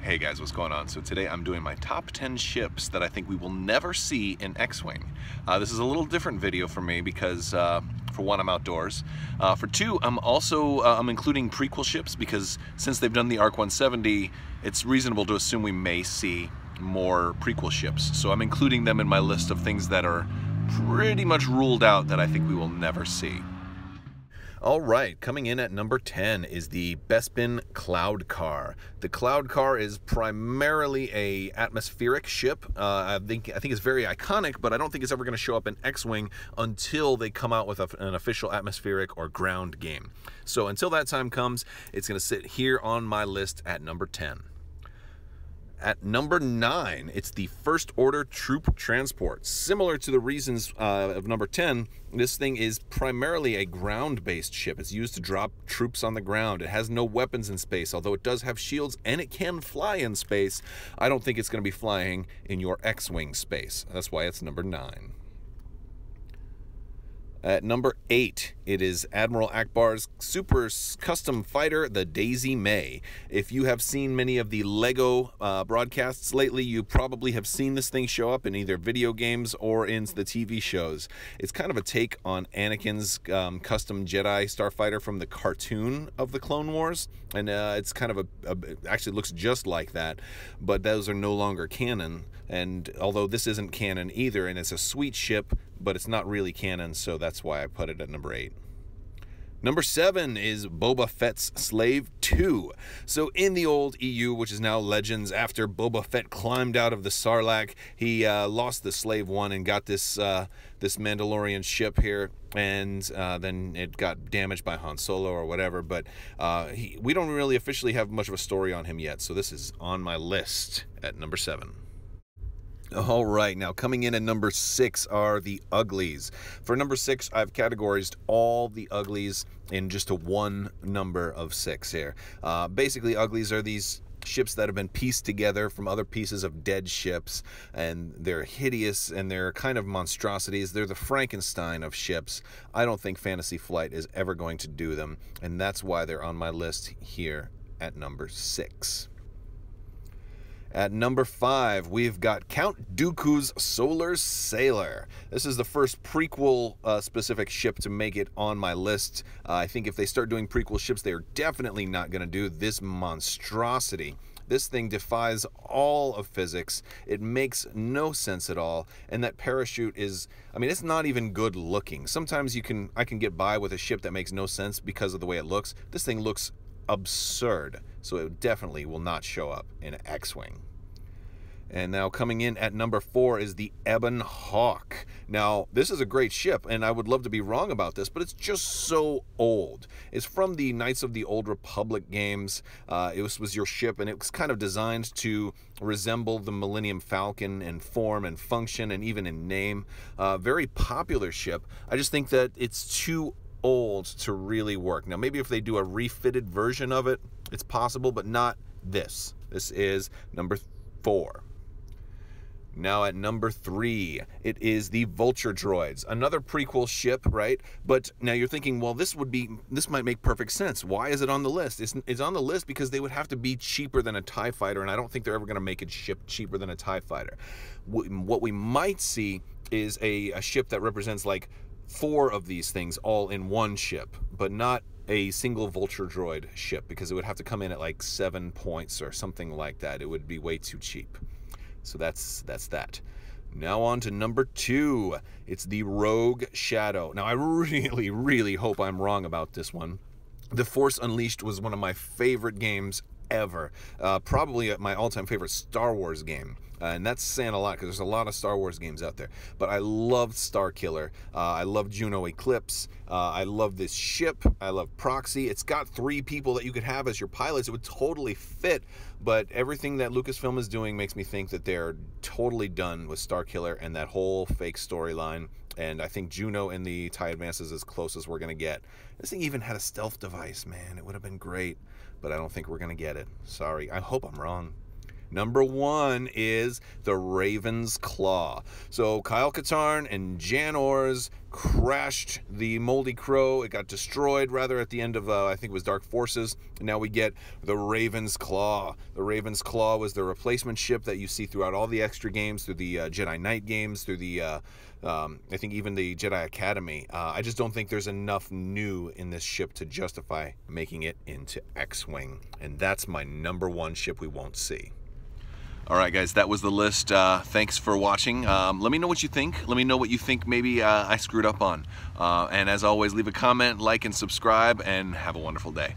Hey guys, what's going on? So today I'm doing my top 10 ships that I think we will never see in X-Wing. This is a little different video for me because for one, I'm outdoors. For two, I'm including prequel ships because since they've done the ARC 170, it's reasonable to assume we may see more prequel ships. So I'm including them in my list of things that are pretty much ruled out that I think we will never see. All right, coming in at number 10 is the Bespin Cloud Car. The Cloud Car is primarily a atmospheric ship. I think it's very iconic, but I don't think it's ever going to show up in X-Wing until they come out with an official atmospheric or ground game. So until that time comes, it's going to sit here on my list at number 10. At number 9, it's the First Order Troop Transport. Similar to the reasons of number 10, this thing is primarily a ground-based ship. It's used to drop troops on the ground. It has no weapons in space, although it does have shields and it can fly in space. I don't think it's going to be flying in your X-Wing space. That's why it's number 9. At number 8, it is Admiral Akbar's super custom fighter, the Daisy May. If you have seen many of the LEGO broadcasts lately, you probably have seen this thing show up in either video games or in the TV shows. It's kind of a take on Anakin's custom Jedi starfighter from the cartoon of the Clone Wars, and it's kind of actually looks just like that, but those are no longer canon. And although this isn't canon either, and it's a sweet ship, but it's not really canon, so that's why I put it at number 8. Number 7 is Boba Fett's Slave 2. So in the old EU, which is now Legends, after Boba Fett climbed out of the Sarlacc, he lost the Slave 1 and got this this Mandalorian ship here, and then it got damaged by Han Solo or whatever, but we don't really officially have much of a story on him yet, so this is on my list at number 7. All right, now coming in at number 6 are the uglies. For number 6, I've categorized all the uglies in just a one number of 6 here. Basically, uglies are these ships that have been pieced together from other pieces of dead ships, and they're hideous and they're kind of monstrosities. They're the Frankenstein of ships. I don't think Fantasy Flight is ever going to do them, and that's why they're on my list here at number 6. At number 5, we've got Count Dooku's Solar Sailor. This is the first prequel specific ship to make it on my list. I think if they start doing prequel ships, they are definitely not going to do this monstrosity. This thing defies all of physics. It makes no sense at all. And that parachute is, I mean, it's not even good looking. Sometimes I can get by with a ship that makes no sense because of the way it looks. This thing looks absurd, so it definitely will not show up in X-Wing. And now coming in at number 4 is the Ebon Hawk. Now, this is a great ship, and I would love to be wrong about this, but it's just so old. It's from the Knights of the Old Republic games. It was your ship, and it was kind of designed to resemble the Millennium Falcon in form and function and even in name. Very popular ship. I just think that it's too old to really work. Now, maybe if they do a refitted version of it, it's possible, but not this. This is number 4. Now at number 3, it is the Vulture Droids, another prequel ship, right? But now you're thinking, well, this might make perfect sense. Why is it on the list? It's on the list because they would have to be cheaper than a TIE fighter, and I don't think they're ever going to make a ship cheaper than a TIE fighter. What we might see is a ship that represents like 4 of these things all in one ship, but not a single Vulture Droid ship, because it would have to come in at like 7 points or something like that. It would be way too cheap. So that's that. Now on to number 2. It's the Rogue Shadow. Now I really, really hope I'm wrong about this one. The Force Unleashed was one of my favorite games ever. Probably my all-time favorite Star Wars game. And that's saying a lot because there's a lot of Star Wars games out there. But I loved Starkiller. I love Juno Eclipse. I love this ship. I love Proxy. It's got 3 people that you could have as your pilots. It would totally fit. But everything that Lucasfilm is doing makes me think that they're totally done with Starkiller and that whole fake storyline. And I think Juno in the TIE Advance is as close as we're going to get. This thing even had a stealth device, man. It would have been great. But I don't think we're going to get it. Sorry. I hope I'm wrong. Number 1 is the Raven's Claw. So Kyle Katarn and Jan Ors crashed the Moldy Crow. It got destroyed rather at the end of I think it was Dark Forces, and now we get the Raven's Claw. The Raven's Claw was the replacement ship that you see throughout all the extra games, through the Jedi Knight games, through the I think even the Jedi Academy. I just don't think there's enough new in this ship to justify making it into X-Wing, and that's my number 1 ship we won't see. All right, guys, that was the list. Thanks for watching. Let me know what you think. Let me know what you think maybe I screwed up on. And as always, leave a comment, like, and subscribe, and have a wonderful day.